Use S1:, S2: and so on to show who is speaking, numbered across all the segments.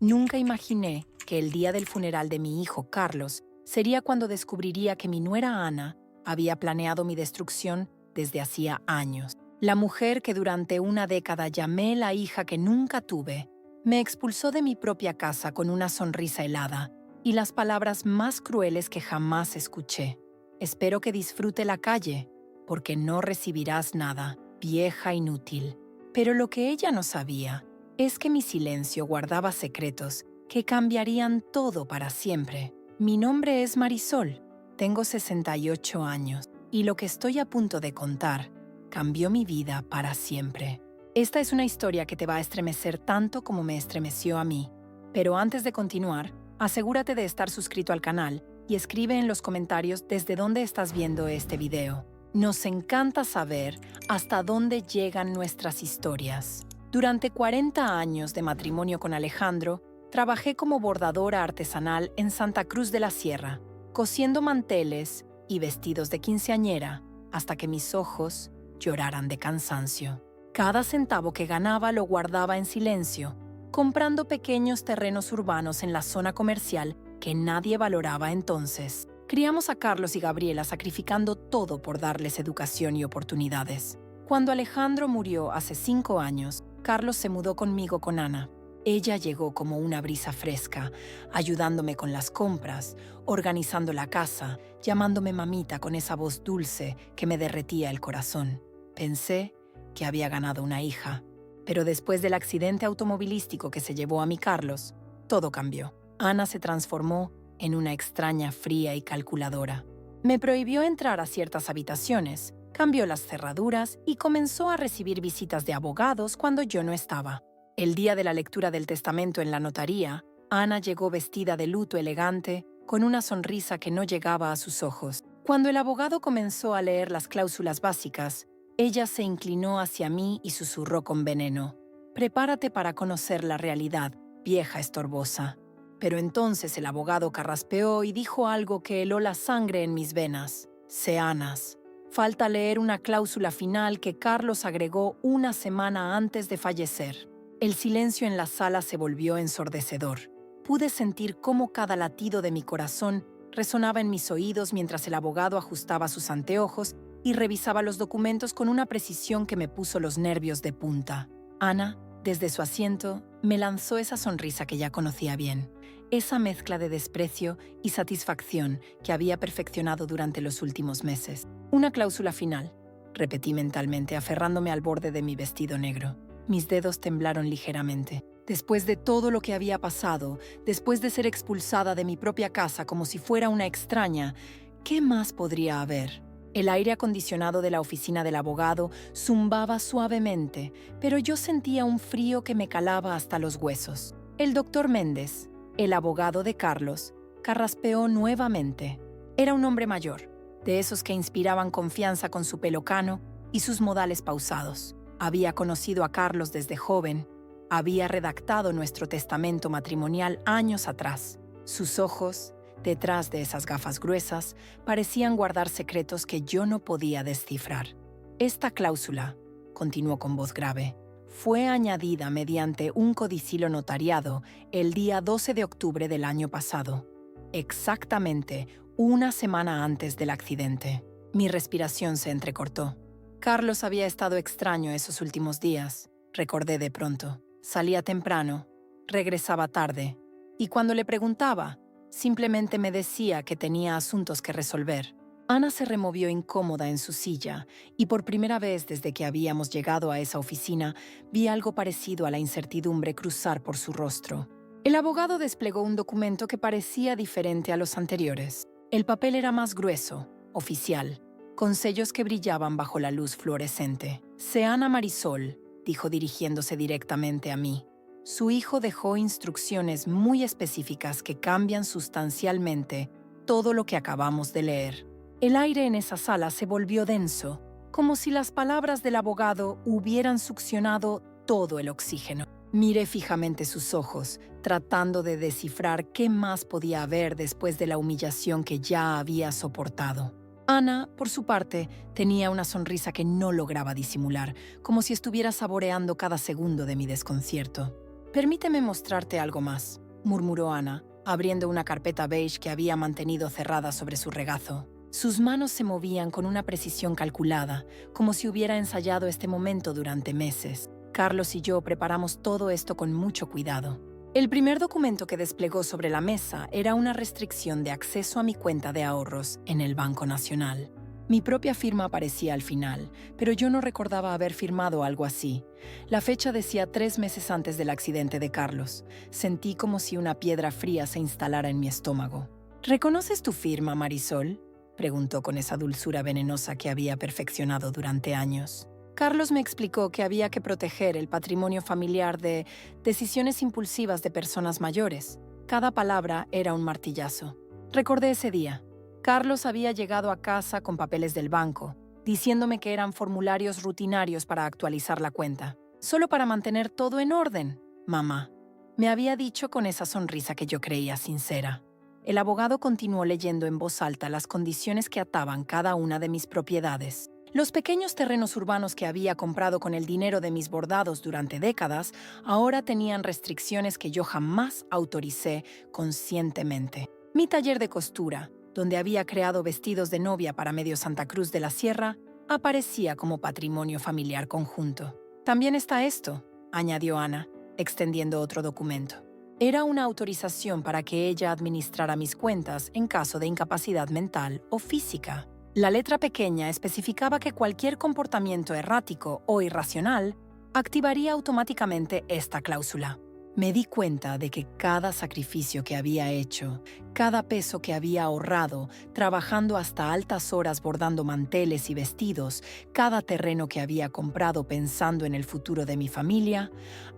S1: Nunca imaginé que el día del funeral de mi hijo Carlos sería cuando descubriría que mi nuera Ana había planeado mi destrucción desde hacía años. La mujer que durante una década llamé la hija que nunca tuve, me expulsó de mi propia casa con una sonrisa helada y las palabras más crueles que jamás escuché. Espero que disfrute la calle, porque no recibirás nada, vieja inútil. Pero lo que ella no sabía es que mi silencio guardaba secretos que cambiarían todo para siempre. Mi nombre es Marisol, tengo 68 años y lo que estoy a punto de contar cambió mi vida para siempre. Esta es una historia que te va a estremecer tanto como me estremeció a mí. Pero antes de continuar, asegúrate de estar suscrito al canal y escribe en los comentarios desde dónde estás viendo este video. Nos encanta saber hasta dónde llegan nuestras historias. Durante 40 años de matrimonio con Alejandro, trabajé como bordadora artesanal en Santa Cruz de la Sierra, cosiendo manteles y vestidos de quinceañera hasta que mis ojos lloraran de cansancio. Cada centavo que ganaba lo guardaba en silencio, comprando pequeños terrenos urbanos en la zona comercial que nadie valoraba entonces. Criamos a Carlos y Gabriela sacrificando todo por darles educación y oportunidades. Cuando Alejandro murió hace 5 años, Carlos se mudó conmigo con Ana. Ella llegó como una brisa fresca, ayudándome con las compras, organizando la casa, llamándome mamita con esa voz dulce que me derretía el corazón. Pensé que había ganado una hija, pero después del accidente automovilístico que se llevó a mi Carlos, todo cambió. Ana se transformó en una extraña fría y calculadora. Me prohibió entrar a ciertas habitaciones, cambió las cerraduras y comenzó a recibir visitas de abogados cuando yo no estaba. El día de la lectura del testamento en la notaría, Ana llegó vestida de luto elegante, con una sonrisa que no llegaba a sus ojos. Cuando el abogado comenzó a leer las cláusulas básicas, ella se inclinó hacia mí y susurró con veneno: «Prepárate para conocer la realidad, vieja estorbosa». Pero entonces el abogado carraspeó y dijo algo que heló la sangre en mis venas. «Seanas, falta leer una cláusula final que Carlos agregó una semana antes de fallecer». El silencio en la sala se volvió ensordecedor. Pude sentir cómo cada latido de mi corazón resonaba en mis oídos mientras el abogado ajustaba sus anteojos y revisaba los documentos con una precisión que me puso los nervios de punta. Ana, desde su asiento, me lanzó esa sonrisa que ya conocía bien, esa mezcla de desprecio y satisfacción que había perfeccionado durante los últimos meses. «Una cláusula final», repetí mentalmente, aferrándome al borde de mi vestido negro. Mis dedos temblaron ligeramente. Después de todo lo que había pasado, después de ser expulsada de mi propia casa como si fuera una extraña, ¿qué más podría haber? El aire acondicionado de la oficina del abogado zumbaba suavemente, pero yo sentía un frío que me calaba hasta los huesos. El doctor Méndez, el abogado de Carlos, carraspeó nuevamente. Era un hombre mayor, de esos que inspiraban confianza con su pelo cano y sus modales pausados. Había conocido a Carlos desde joven, había redactado nuestro testamento matrimonial años atrás. Sus ojos, detrás de esas gafas gruesas, parecían guardar secretos que yo no podía descifrar. «Esta cláusula», continuó con voz grave, «fue añadida mediante un codicilo notariado el día 12 de octubre del año pasado, exactamente una semana antes del accidente». Mi respiración se entrecortó. Carlos había estado extraño esos últimos días, recordé de pronto. Salía temprano, regresaba tarde, y cuando le preguntaba, simplemente me decía que tenía asuntos que resolver. Ana se removió incómoda en su silla, y por primera vez desde que habíamos llegado a esa oficina, vi algo parecido a la incertidumbre cruzar por su rostro. El abogado desplegó un documento que parecía diferente a los anteriores. El papel era más grueso, oficial, con sellos que brillaban bajo la luz fluorescente. «Seana Marisol», dijo dirigiéndose directamente a mí. «Su hijo dejó instrucciones muy específicas que cambian sustancialmente todo lo que acabamos de leer». El aire en esa sala se volvió denso, como si las palabras del abogado hubieran succionado todo el oxígeno. Miré fijamente sus ojos, tratando de descifrar qué más podía haber después de la humillación que ya había soportado. Ana, por su parte, tenía una sonrisa que no lograba disimular, como si estuviera saboreando cada segundo de mi desconcierto. Permíteme mostrarte algo más, murmuró Ana, abriendo una carpeta beige que había mantenido cerrada sobre su regazo. Sus manos se movían con una precisión calculada, como si hubiera ensayado este momento durante meses. Carlos y yo preparamos todo esto con mucho cuidado. El primer documento que desplegó sobre la mesa era una restricción de acceso a mi cuenta de ahorros en el Banco Nacional. Mi propia firma aparecía al final, pero yo no recordaba haber firmado algo así. La fecha decía 3 meses antes del accidente de Carlos. Sentí como si una piedra fría se instalara en mi estómago. ¿Reconoces tu firma, Marisol?, preguntó con esa dulzura venenosa que había perfeccionado durante años. Carlos me explicó que había que proteger el patrimonio familiar de decisiones impulsivas de personas mayores. Cada palabra era un martillazo. Recordé ese día. Carlos había llegado a casa con papeles del banco, diciéndome que eran formularios rutinarios para actualizar la cuenta. Solo para mantener todo en orden, mamá. Me había dicho con esa sonrisa que yo creía sincera. El abogado continuó leyendo en voz alta las condiciones que ataban cada una de mis propiedades. Los pequeños terrenos urbanos que había comprado con el dinero de mis bordados durante décadas ahora tenían restricciones que yo jamás autoricé conscientemente. Mi taller de costura, donde había creado vestidos de novia para medio Santa Cruz de la Sierra, aparecía como patrimonio familiar conjunto. También está esto, añadió Ana, extendiendo otro documento. Era una autorización para que ella administrara mis cuentas en caso de incapacidad mental o física. La letra pequeña especificaba que cualquier comportamiento errático o irracional activaría automáticamente esta cláusula. Me di cuenta de que cada sacrificio que había hecho, cada peso que había ahorrado, trabajando hasta altas horas bordando manteles y vestidos, cada terreno que había comprado pensando en el futuro de mi familia,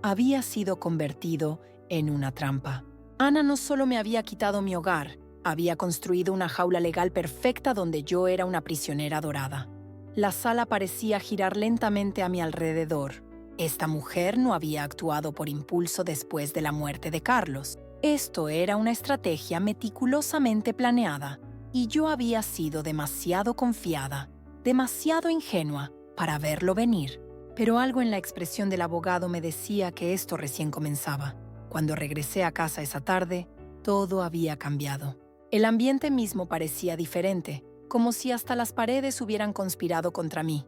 S1: había sido convertido en una trampa. Ana no solo me había quitado mi hogar, había construido una jaula legal perfecta donde yo era una prisionera dorada. La sala parecía girar lentamente a mi alrededor. Esta mujer no había actuado por impulso después de la muerte de Carlos. Esto era una estrategia meticulosamente planeada, y yo había sido demasiado confiada, demasiado ingenua para verlo venir. Pero algo en la expresión del abogado me decía que esto recién comenzaba. Cuando regresé a casa esa tarde, todo había cambiado. El ambiente mismo parecía diferente, como si hasta las paredes hubieran conspirado contra mí.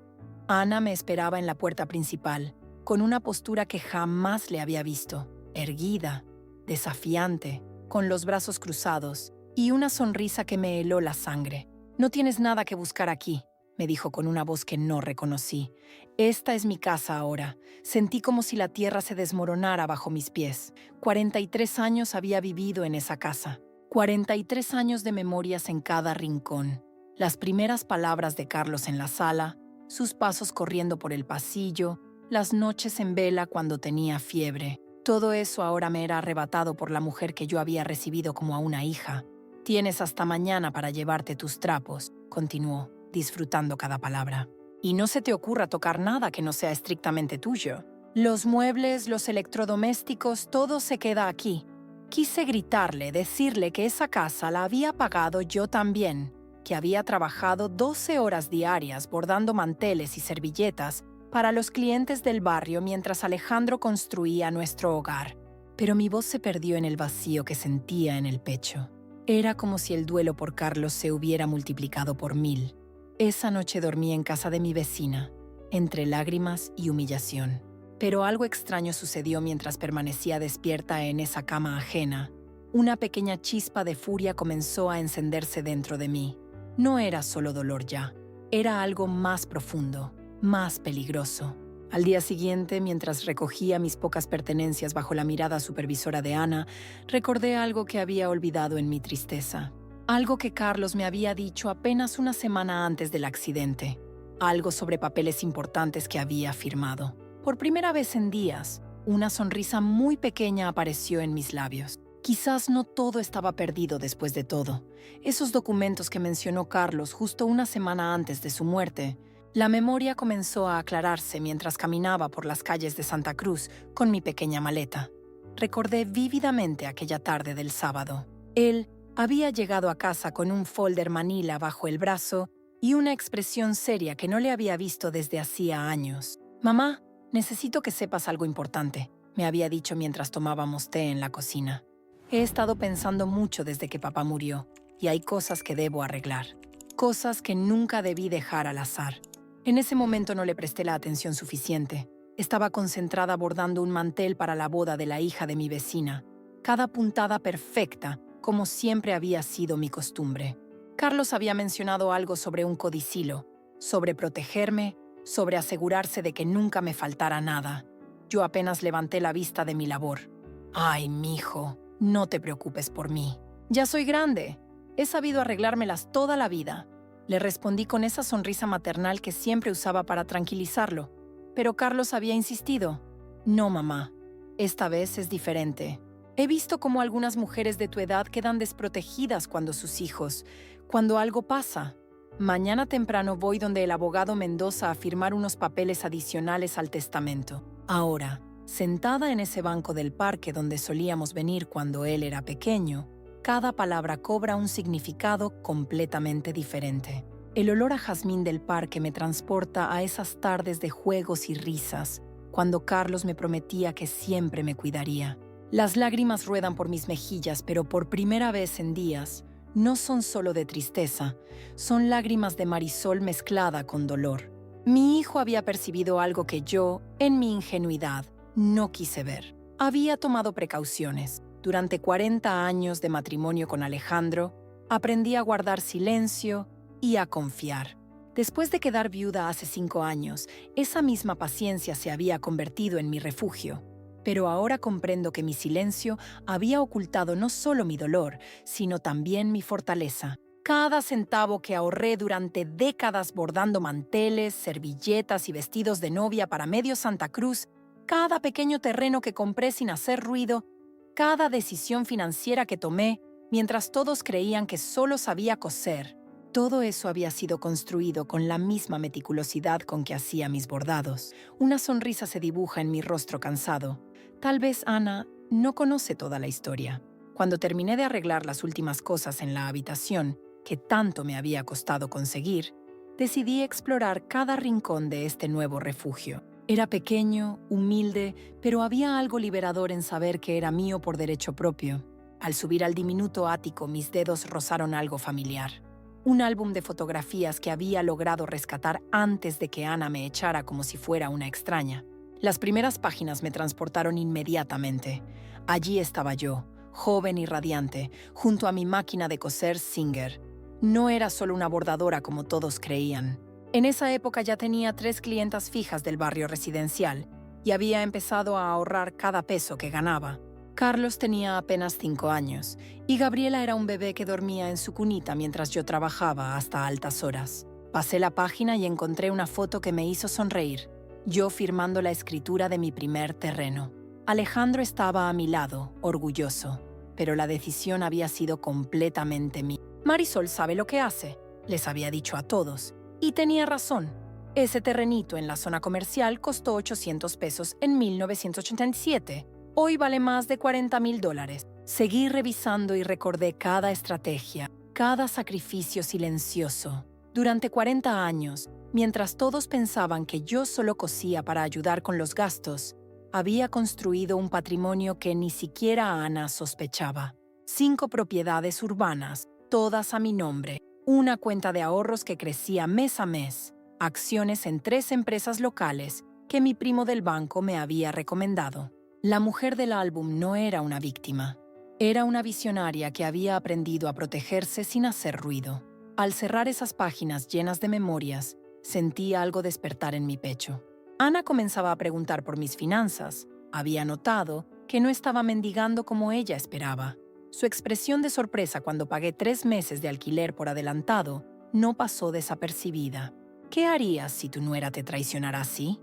S1: Ana me esperaba en la puerta principal, con una postura que jamás le había visto, erguida, desafiante, con los brazos cruzados y una sonrisa que me heló la sangre. «No tienes nada que buscar aquí», me dijo con una voz que no reconocí. «Esta es mi casa ahora». Sentí como si la tierra se desmoronara bajo mis pies. 43 años había vivido en esa casa. 43 años de memorias en cada rincón. Las primeras palabras de Carlos en la sala, sus pasos corriendo por el pasillo, las noches en vela cuando tenía fiebre. Todo eso ahora me era arrebatado por la mujer que yo había recibido como a una hija. «Tienes hasta mañana para llevarte tus trapos», continuó, disfrutando cada palabra. «Y no se te ocurra tocar nada que no sea estrictamente tuyo. Los muebles, los electrodomésticos, todo se queda aquí». Quise gritarle, decirle que esa casa la había pagado yo también, que había trabajado 12 horas diarias bordando manteles y servilletas para los clientes del barrio mientras Alejandro construía nuestro hogar. Pero mi voz se perdió en el vacío que sentía en el pecho. Era como si el duelo por Carlos se hubiera multiplicado por 1000. Esa noche dormí en casa de mi vecina, entre lágrimas y humillación. Pero algo extraño sucedió mientras permanecía despierta en esa cama ajena. Una pequeña chispa de furia comenzó a encenderse dentro de mí. No era solo dolor ya, era algo más profundo, más peligroso. Al día siguiente, mientras recogía mis pocas pertenencias bajo la mirada supervisora de Ana, recordé algo que había olvidado en mi tristeza. Algo que Carlos me había dicho apenas una semana antes del accidente. Algo sobre papeles importantes que había firmado. Por primera vez en días, una sonrisa muy pequeña apareció en mis labios. Quizás no todo estaba perdido después de todo. Esos documentos que mencionó Carlos justo una semana antes de su muerte. La memoria comenzó a aclararse mientras caminaba por las calles de Santa Cruz con mi pequeña maleta. Recordé vívidamente aquella tarde del sábado. Él había llegado a casa con un folder manila bajo el brazo y una expresión seria que no le había visto desde hacía años. «Mamá, necesito que sepas algo importante», me había dicho mientras tomábamos té en la cocina. He estado pensando mucho desde que papá murió, y hay cosas que debo arreglar. Cosas que nunca debí dejar al azar. En ese momento no le presté la atención suficiente. Estaba concentrada bordando un mantel para la boda de la hija de mi vecina. Cada puntada perfecta, como siempre había sido mi costumbre. Carlos había mencionado algo sobre un codicilo, sobre protegerme, sobre asegurarse de que nunca me faltara nada. Yo apenas levanté la vista de mi labor. Ay, mijo, no te preocupes por mí. Ya soy grande. He sabido arreglármelas toda la vida. Le respondí con esa sonrisa maternal que siempre usaba para tranquilizarlo. Pero Carlos había insistido. No, mamá. Esta vez es diferente. He visto cómo algunas mujeres de tu edad quedan desprotegidas cuando sus hijos, cuando algo pasa. Mañana temprano voy donde el abogado Mendoza a firmar unos papeles adicionales al testamento. Ahora, sentada en ese banco del parque donde solíamos venir cuando él era pequeño, cada palabra cobra un significado completamente diferente. El olor a jazmín del parque me transporta a esas tardes de juegos y risas, cuando Carlos me prometía que siempre me cuidaría. Las lágrimas ruedan por mis mejillas, pero por primera vez en días, no son solo de tristeza, son lágrimas de Marisol mezclada con dolor. Mi hijo había percibido algo que yo, en mi ingenuidad, no quise ver. Había tomado precauciones. Durante 40 años de matrimonio con Alejandro, aprendí a guardar silencio y a confiar. Después de quedar viuda hace 5 años, esa misma paciencia se había convertido en mi refugio. Pero ahora comprendo que mi silencio había ocultado no solo mi dolor, sino también mi fortaleza. Cada centavo que ahorré durante décadas bordando manteles, servilletas y vestidos de novia para medio Santa Cruz, cada pequeño terreno que compré sin hacer ruido, cada decisión financiera que tomé mientras todos creían que solo sabía coser, todo eso había sido construido con la misma meticulosidad con que hacía mis bordados. Una sonrisa se dibuja en mi rostro cansado. Tal vez Ana no conoce toda la historia. Cuando terminé de arreglar las últimas cosas en la habitación, que tanto me había costado conseguir, decidí explorar cada rincón de este nuevo refugio. Era pequeño, humilde, pero había algo liberador en saber que era mío por derecho propio. Al subir al diminuto ático, mis dedos rozaron algo familiar. Un álbum de fotografías que había logrado rescatar antes de que Ana me echara como si fuera una extraña. Las primeras páginas me transportaron inmediatamente. Allí estaba yo, joven y radiante, junto a mi máquina de coser Singer. No era solo una bordadora como todos creían. En esa época ya tenía 3 clientas fijas del barrio residencial y había empezado a ahorrar cada peso que ganaba. Carlos tenía apenas 5 años y Gabriela era un bebé que dormía en su cunita mientras yo trabajaba hasta altas horas. Pasé la página y encontré una foto que me hizo sonreír, yo firmando la escritura de mi primer terreno. Alejandro estaba a mi lado, orgulloso, pero la decisión había sido completamente mía. Marisol sabe lo que hace, les había dicho a todos, y tenía razón. Ese terrenito en la zona comercial costó 800 pesos en 1987. Hoy vale más de $40,000. Seguí revisando y recordé cada estrategia, cada sacrificio silencioso. Durante 40 años, mientras todos pensaban que yo solo cosía para ayudar con los gastos, había construido un patrimonio que ni siquiera Ana sospechaba. 5 propiedades urbanas, todas a mi nombre, una cuenta de ahorros que crecía mes a mes, acciones en 3 empresas locales que mi primo del banco me había recomendado. La mujer del álbum no era una víctima. Era una visionaria que había aprendido a protegerse sin hacer ruido. Al cerrar esas páginas llenas de memorias, sentí algo despertar en mi pecho. Ana comenzaba a preguntar por mis finanzas. Había notado que no estaba mendigando como ella esperaba. Su expresión de sorpresa cuando pagué 3 meses de alquiler por adelantado no pasó desapercibida. ¿Qué harías si tu nuera te traicionara así?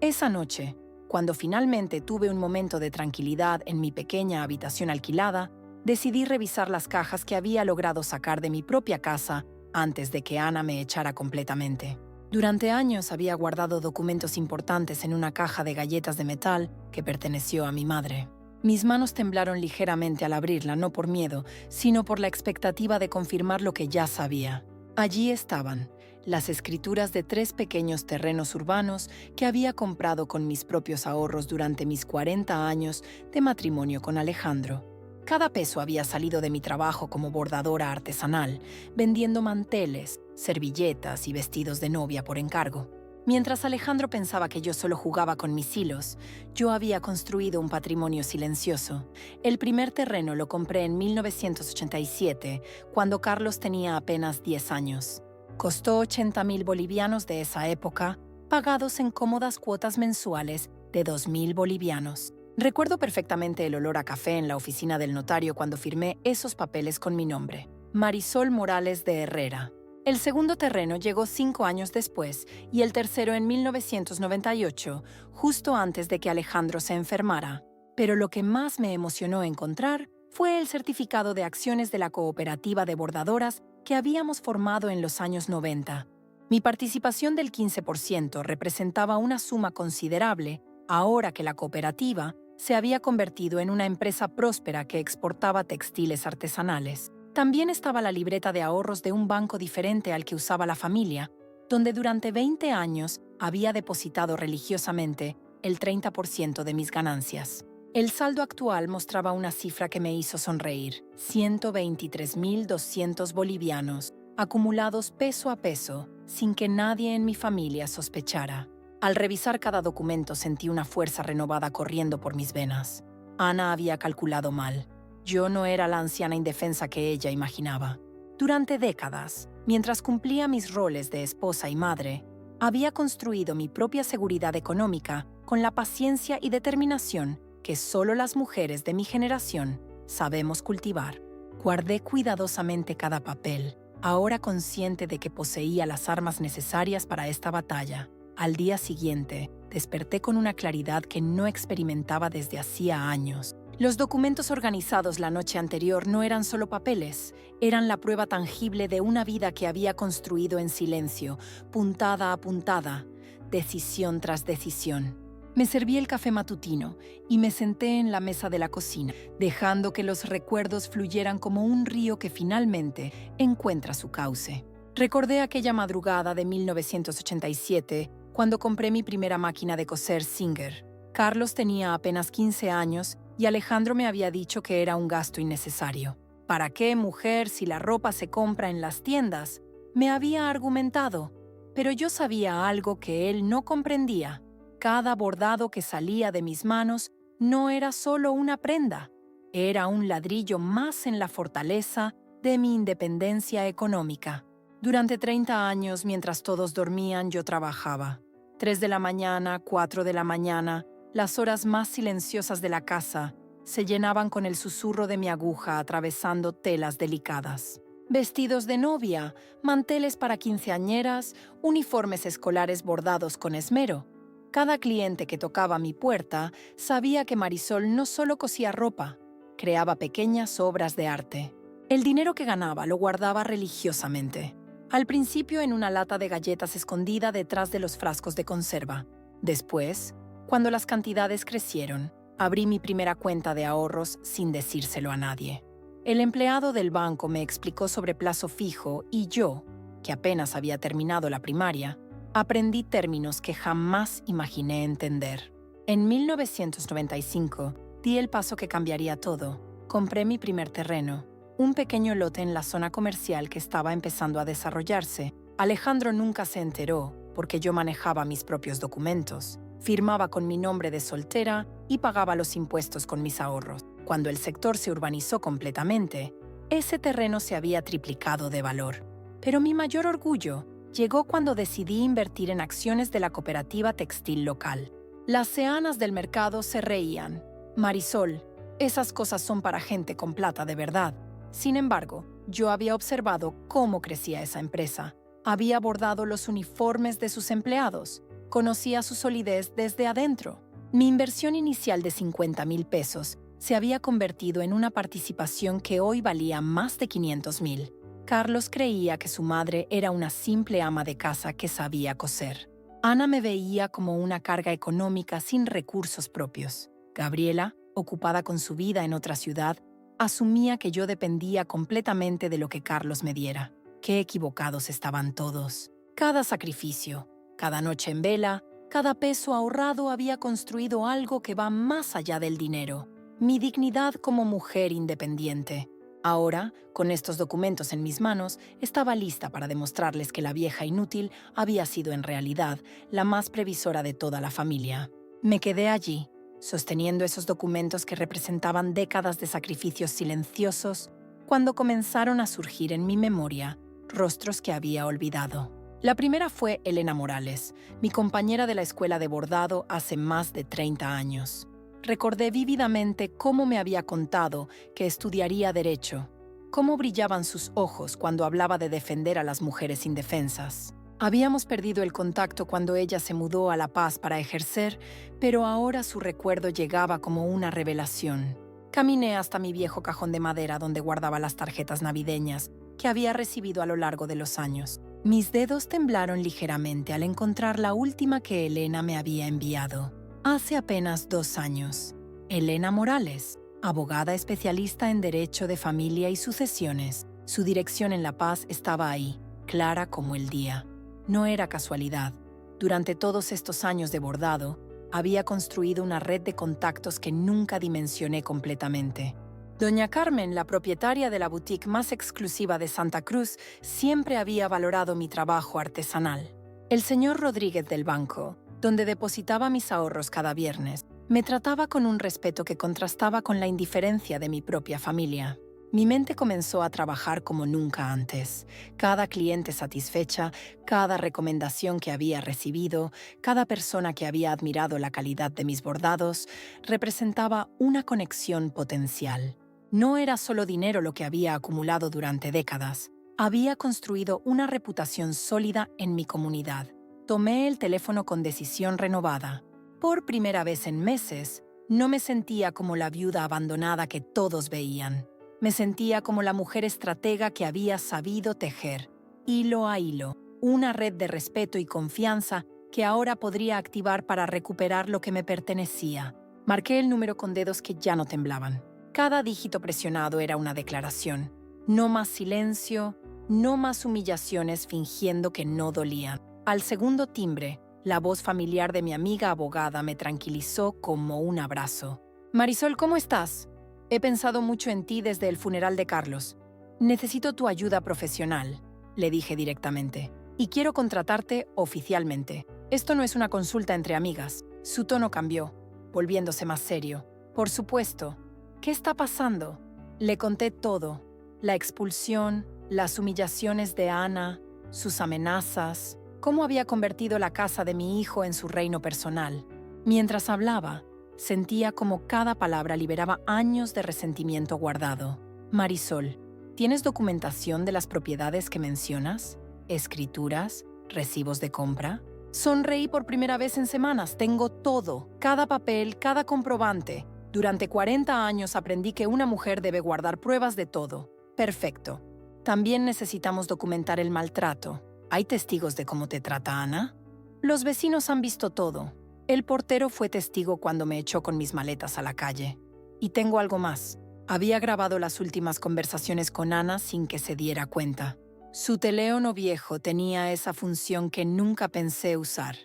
S1: Esa noche, cuando finalmente tuve un momento de tranquilidad en mi pequeña habitación alquilada, decidí revisar las cajas que había logrado sacar de mi propia casa antes de que Ana me echara completamente. Durante años había guardado documentos importantes en una caja de galletas de metal que perteneció a mi madre. Mis manos temblaron ligeramente al abrirla, no por miedo, sino por la expectativa de confirmar lo que ya sabía. Allí estaban, las escrituras de 3 pequeños terrenos urbanos que había comprado con mis propios ahorros durante mis 40 años de matrimonio con Alejandro. Cada peso había salido de mi trabajo como bordadora artesanal, vendiendo manteles, servilletas y vestidos de novia por encargo. Mientras Alejandro pensaba que yo solo jugaba con mis hilos, yo había construido un patrimonio silencioso. El primer terreno lo compré en 1987, cuando Carlos tenía apenas 10 años. Costó 80.000 bolivianos de esa época, pagados en cómodas cuotas mensuales de 2.000 bolivianos. Recuerdo perfectamente el olor a café en la oficina del notario cuando firmé esos papeles con mi nombre, Marisol Morales de Herrera. El segundo terreno llegó 5 años después y el tercero en 1998, justo antes de que Alejandro se enfermara. Pero lo que más me emocionó encontrar fue el certificado de acciones de la cooperativa de bordadoras que habíamos formado en los años 90. Mi participación del 15% representaba una suma considerable ahora que la cooperativa se había convertido en una empresa próspera que exportaba textiles artesanales. También estaba la libreta de ahorros de un banco diferente al que usaba la familia, donde durante 20 años había depositado religiosamente el 30% de mis ganancias. El saldo actual mostraba una cifra que me hizo sonreír: 123.200 bolivianos, acumulados peso a peso, sin que nadie en mi familia sospechara. Al revisar cada documento sentí una fuerza renovada corriendo por mis venas. Ana había calculado mal. Yo no era la anciana indefensa que ella imaginaba. Durante décadas, mientras cumplía mis roles de esposa y madre, había construido mi propia seguridad económica con la paciencia y determinación que solo las mujeres de mi generación sabemos cultivar. Guardé cuidadosamente cada papel, ahora consciente de que poseía las armas necesarias para esta batalla. Al día siguiente, desperté con una claridad que no experimentaba desde hacía años. Los documentos organizados la noche anterior no eran solo papeles, eran la prueba tangible de una vida que había construido en silencio, puntada a puntada, decisión tras decisión. Me serví el café matutino y me senté en la mesa de la cocina, dejando que los recuerdos fluyeran como un río que finalmente encuentra su cauce. Recordé aquella madrugada de 1987, cuando compré mi primera máquina de coser Singer. Carlos tenía apenas 15 años y Alejandro me había dicho que era un gasto innecesario. ¿Para qué, mujer, si la ropa se compra en las tiendas?, me había argumentado, pero yo sabía algo que él no comprendía. Cada bordado que salía de mis manos no era solo una prenda, era un ladrillo más en la fortaleza de mi independencia económica. Durante 30 años, mientras todos dormían, yo trabajaba. 3 de la mañana, 4 de la mañana, las horas más silenciosas de la casa se llenaban con el susurro de mi aguja atravesando telas delicadas. Vestidos de novia, manteles para quinceañeras, uniformes escolares bordados con esmero. Cada cliente que tocaba mi puerta sabía que Marisol no solo cosía ropa, creaba pequeñas obras de arte. El dinero que ganaba lo guardaba religiosamente. Al principio en una lata de galletas escondida detrás de los frascos de conserva. Después, cuando las cantidades crecieron, abrí mi primera cuenta de ahorros sin decírselo a nadie. El empleado del banco me explicó sobre plazo fijo y yo, que apenas había terminado la primaria, aprendí términos que jamás imaginé entender. En 1995, di el paso que cambiaría todo. Compré mi primer terreno, un pequeño lote en la zona comercial que estaba empezando a desarrollarse. Alejandro nunca se enteró porque yo manejaba mis propios documentos, firmaba con mi nombre de soltera y pagaba los impuestos con mis ahorros. Cuando el sector se urbanizó completamente, ese terreno se había triplicado de valor. Pero mi mayor orgullo llegó cuando decidí invertir en acciones de la cooperativa textil local. Las seanas del mercado se reían. Marisol, esas cosas son para gente con plata de verdad. Sin embargo, yo había observado cómo crecía esa empresa. Había bordado los uniformes de sus empleados. Conocía su solidez desde adentro. Mi inversión inicial de 50.000 pesos se había convertido en una participación que hoy valía más de 500.000. Carlos creía que su madre era una simple ama de casa que sabía coser. Ana me veía como una carga económica sin recursos propios. Gabriela, ocupada con su vida en otra ciudad, asumía que yo dependía completamente de lo que Carlos me diera. Qué equivocados estaban todos. Cada sacrificio, cada noche en vela, cada peso ahorrado había construido algo que va más allá del dinero, mi dignidad como mujer independiente. Ahora, con estos documentos en mis manos, estaba lista para demostrarles que la vieja inútil había sido en realidad la más previsora de toda la familia. Me quedé allí, sosteniendo esos documentos que representaban décadas de sacrificios silenciosos, cuando comenzaron a surgir en mi memoria rostros que había olvidado. La primera fue Elena Morales, mi compañera de la escuela de bordado hace más de 30 años. Recordé vívidamente cómo me había contado que estudiaría Derecho, cómo brillaban sus ojos cuando hablaba de defender a las mujeres indefensas. Habíamos perdido el contacto cuando ella se mudó a La Paz para ejercer, pero ahora su recuerdo llegaba como una revelación. Caminé hasta mi viejo cajón de madera donde guardaba las tarjetas navideñas que había recibido a lo largo de los años. Mis dedos temblaron ligeramente al encontrar la última que Elena me había enviado. Hace apenas 2 años. Elena Morales, abogada especialista en Derecho de Familia y Sucesiones. Su dirección en La Paz estaba ahí, clara como el día. No era casualidad. Durante todos estos años de bordado, había construido una red de contactos que nunca dimensioné completamente. Doña Carmen, la propietaria de la boutique más exclusiva de Santa Cruz, siempre había valorado mi trabajo artesanal. El señor Rodríguez del banco, donde depositaba mis ahorros cada viernes, me trataba con un respeto que contrastaba con la indiferencia de mi propia familia. Mi mente comenzó a trabajar como nunca antes. Cada cliente satisfecha, cada recomendación que había recibido, cada persona que había admirado la calidad de mis bordados, representaba una conexión potencial. No era solo dinero lo que había acumulado durante décadas. Había construido una reputación sólida en mi comunidad. Tomé el teléfono con decisión renovada. Por primera vez en meses, no me sentía como la viuda abandonada que todos veían. Me sentía como la mujer estratega que había sabido tejer, hilo a hilo, una red de respeto y confianza que ahora podría activar para recuperar lo que me pertenecía. Marqué el número con dedos que ya no temblaban. Cada dígito presionado era una declaración. No más silencio, no más humillaciones fingiendo que no dolían. Al segundo timbre, la voz familiar de mi amiga abogada me tranquilizó como un abrazo. «Marisol, ¿cómo estás? He pensado mucho en ti desde el funeral de Carlos. Necesito tu ayuda profesional», le dije directamente. «Y quiero contratarte oficialmente. Esto no es una consulta entre amigas». Su tono cambió, volviéndose más serio. «Por supuesto. ¿Qué está pasando?» Le conté todo. La expulsión, las humillaciones de Ana, sus amenazas, cómo había convertido la casa de mi hijo en su reino personal. Mientras hablaba, sentía como cada palabra liberaba años de resentimiento guardado. «Marisol, ¿tienes documentación de las propiedades que mencionas? ¿Escrituras? ¿Recibos de compra?» Sonreí por primera vez en semanas. «Tengo todo, cada papel, cada comprobante. Durante 40 años aprendí que una mujer debe guardar pruebas de todo». «Perfecto. También necesitamos documentar el maltrato. ¿Hay testigos de cómo te trata Ana?» «Los vecinos han visto todo. El portero fue testigo cuando me echó con mis maletas a la calle. Y tengo algo más. Había grabado las últimas conversaciones con Ana sin que se diera cuenta. Su teléfono viejo tenía esa función que nunca pensé usar.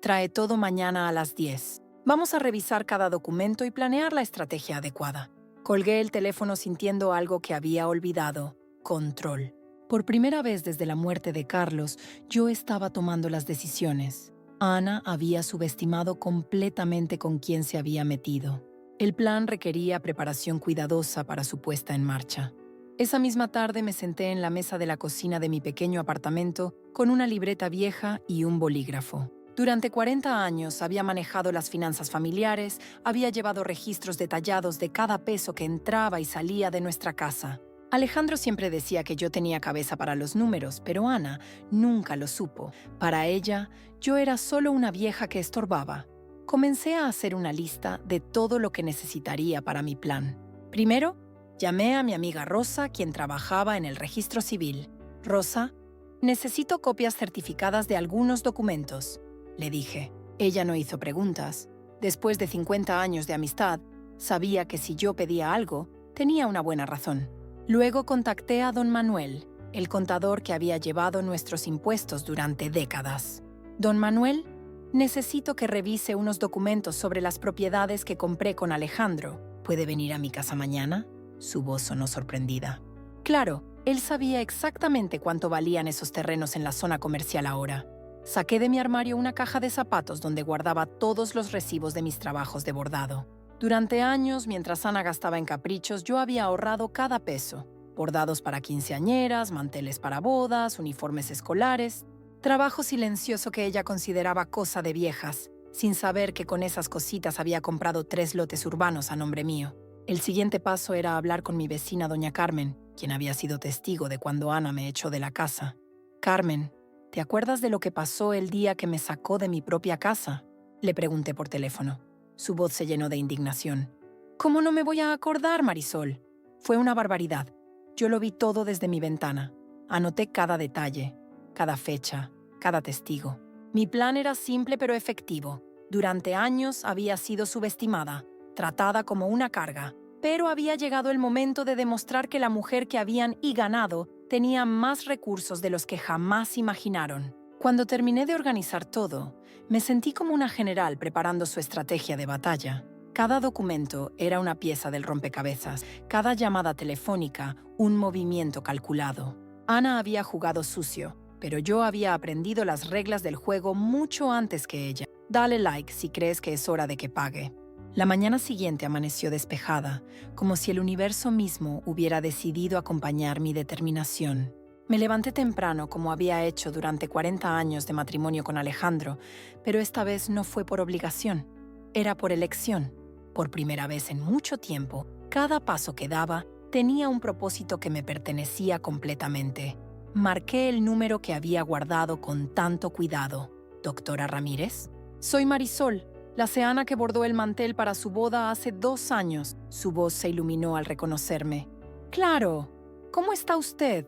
S1: Trae todo mañana a las 10. Vamos a revisar cada documento y planear la estrategia adecuada». Colgué el teléfono sintiendo algo que había olvidado: control. Por primera vez desde la muerte de Carlos, yo estaba tomando las decisiones. Ana había subestimado completamente con quién se había metido. El plan requería preparación cuidadosa para su puesta en marcha. Esa misma tarde me senté en la mesa de la cocina de mi pequeño apartamento con una libreta vieja y un bolígrafo. Durante 40 años había manejado las finanzas familiares, había llevado registros detallados de cada peso que entraba y salía de nuestra casa. Alejandro siempre decía que yo tenía cabeza para los números, pero Ana nunca lo supo. Para ella, yo era solo una vieja que estorbaba. Comencé a hacer una lista de todo lo que necesitaría para mi plan. Primero, llamé a mi amiga Rosa, quien trabajaba en el registro civil. «Rosa, necesito copias certificadas de algunos documentos», le dije. Ella no hizo preguntas. Después de 50 años de amistad, sabía que si yo pedía algo, tenía una buena razón. Luego contacté a don Manuel, el contador que había llevado nuestros impuestos durante décadas. Don Manuel, necesito que revise unos documentos sobre las propiedades que compré con Alejandro. ¿Puede venir a mi casa mañana? Su voz sonó sorprendida. Claro, él sabía exactamente cuánto valían esos terrenos en la zona comercial ahora. Saqué de mi armario una caja de zapatos donde guardaba todos los recibos de mis trabajos de bordado. Durante años, mientras Ana gastaba en caprichos, yo había ahorrado cada peso. Bordados para quinceañeras, manteles para bodas, uniformes escolares. Trabajo silencioso que ella consideraba cosa de viejas, sin saber que con esas cositas había comprado 3 lotes urbanos a nombre mío. El siguiente paso era hablar con mi vecina doña Carmen, quien había sido testigo de cuando Ana me echó de la casa. «Carmen, ¿te acuerdas de lo que pasó el día que me sacó de mi propia casa?», le pregunté por teléfono. Su voz se llenó de indignación. «¿Cómo no me voy a acordar, Marisol? Fue una barbaridad. Yo lo vi todo desde mi ventana. Anoté cada detalle, cada fecha, cada testigo. Mi plan era simple pero efectivo. Durante años había sido subestimada, tratada como una carga, pero había llegado el momento de demostrar que la mujer que habían ganado tenía más recursos de los que jamás imaginaron. Cuando terminé de organizar todo, me sentí como una general preparando su estrategia de batalla. Cada documento era una pieza del rompecabezas, cada llamada telefónica un movimiento calculado. Ana había jugado sucio, pero yo había aprendido las reglas del juego mucho antes que ella. Dale like si crees que es hora de que pague. La mañana siguiente amaneció despejada, como si el universo mismo hubiera decidido acompañar mi determinación. Me levanté temprano como había hecho durante 40 años de matrimonio con Alejandro, pero esta vez no fue por obligación, era por elección. Por primera vez en mucho tiempo, cada paso que daba tenía un propósito que me pertenecía completamente. Marqué el número que había guardado con tanto cuidado. «¿Doctora Ramírez?» «Soy Marisol, la seana que bordó el mantel para su boda hace 2 años». Su voz se iluminó al reconocerme. «Claro, ¿cómo está usted?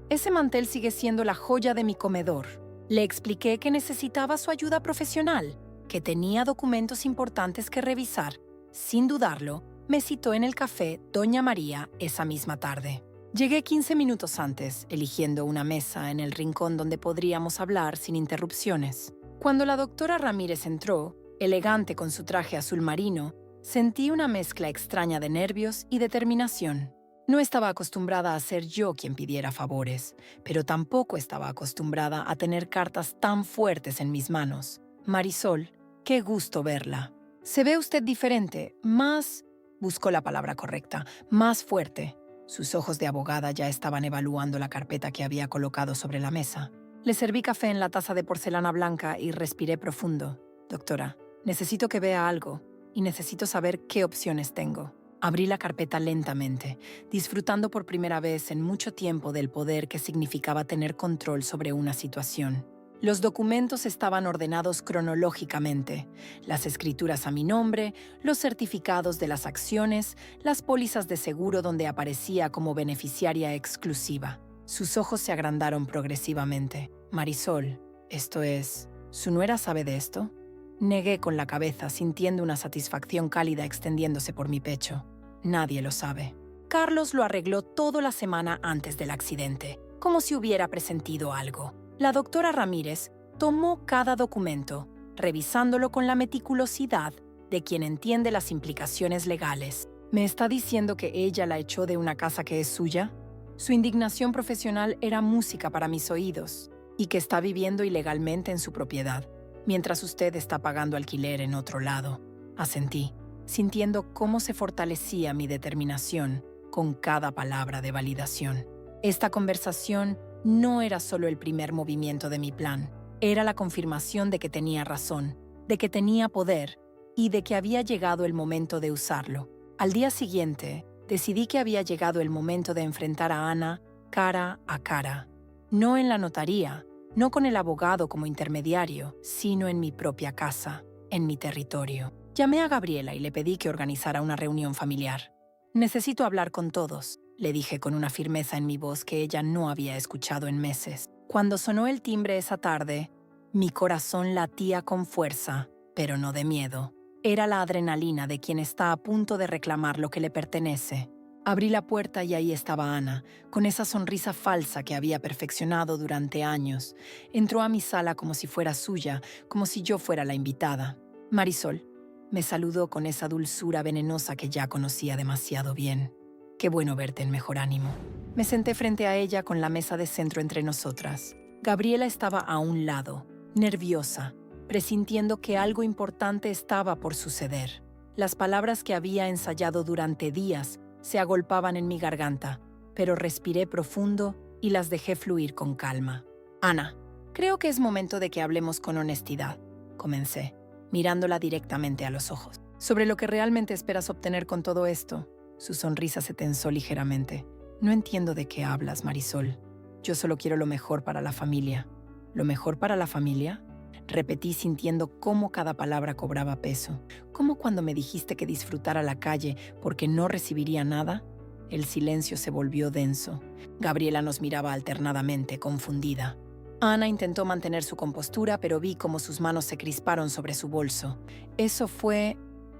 S1: Ese mantel sigue siendo la joya de mi comedor». Le expliqué que necesitaba su ayuda profesional, que tenía documentos importantes que revisar. Sin dudarlo, me citó en el café Doña María esa misma tarde. Llegué 15 minutos antes, eligiendo una mesa en el rincón donde podríamos hablar sin interrupciones. Cuando la doctora Ramírez entró, elegante con su traje azul marino, sentí una mezcla extraña de nervios y determinación. No estaba acostumbrada a ser yo quien pidiera favores, pero tampoco estaba acostumbrada a tener cartas tan fuertes en mis manos. «Marisol, qué gusto verla. Se ve usted diferente, más…», buscó la palabra correcta, «más fuerte». Sus ojos de abogada ya estaban evaluando la carpeta que había colocado sobre la mesa. Le serví café en la taza de porcelana blanca y respiré profundo. «Doctora, necesito que vea algo y necesito saber qué opciones tengo». Abrí la carpeta lentamente, disfrutando por primera vez en mucho tiempo del poder que significaba tener control sobre una situación. Los documentos estaban ordenados cronológicamente, las escrituras a mi nombre, los certificados de las acciones, las pólizas de seguro donde aparecía como beneficiaria exclusiva. Sus ojos se agrandaron progresivamente. «Marisol, esto es… ¿Su nuera sabe de esto?». Negué con la cabeza, sintiendo una satisfacción cálida extendiéndose por mi pecho. «Nadie lo sabe. Carlos lo arregló toda la semana antes del accidente, como si hubiera presentido algo». La doctora Ramírez tomó cada documento, revisándolo con la meticulosidad de quien entiende las implicaciones legales. ¿Me está diciendo que ella la echó de una casa que es suya? Su indignación profesional era música para mis oídos, y que está viviendo ilegalmente en su propiedad, mientras usted está pagando alquiler en otro lado. Asentí, sintiendo cómo se fortalecía mi determinación con cada palabra de validación. Esta conversación no era solo el primer movimiento de mi plan, era la confirmación de que tenía razón, de que tenía poder y de que había llegado el momento de usarlo. Al día siguiente, decidí que había llegado el momento de enfrentar a Ana cara a cara. No en la notaría, no con el abogado como intermediario, sino en mi propia casa, en mi territorio. Llamé a Gabriela y le pedí que organizara una reunión familiar. «Necesito hablar con todos», le dije con una firmeza en mi voz que ella no había escuchado en meses. Cuando sonó el timbre esa tarde, mi corazón latía con fuerza, pero no de miedo. Era la adrenalina de quien está a punto de reclamar lo que le pertenece. Abrí la puerta y ahí estaba Ana, con esa sonrisa falsa que había perfeccionado durante años. Entró a mi sala como si fuera suya, como si yo fuera la invitada. Marisol, me saludó con esa dulzura venenosa que ya conocía demasiado bien. Qué bueno verte en mejor ánimo. Me senté frente a ella con la mesa de centro entre nosotras. Gabriela estaba a un lado, nerviosa, presintiendo que algo importante estaba por suceder. Las palabras que había ensayado durante días se agolpaban en mi garganta, pero respiré profundo y las dejé fluir con calma. Ana, creo que es momento de que hablemos con honestidad, comencé, mirándola directamente a los ojos. Sobre lo que realmente esperas obtener con todo esto. Su sonrisa se tensó ligeramente. No entiendo de qué hablas, Marisol. Yo solo quiero lo mejor para la familia. ¿Lo mejor para la familia? Repetí sintiendo cómo cada palabra cobraba peso. ¿Cómo cuando me dijiste que disfrutara la calle porque no recibiría nada? El silencio se volvió denso. Gabriela nos miraba alternadamente, confundida. Ana intentó mantener su compostura, pero vi cómo sus manos se crisparon sobre su bolso. Eso fue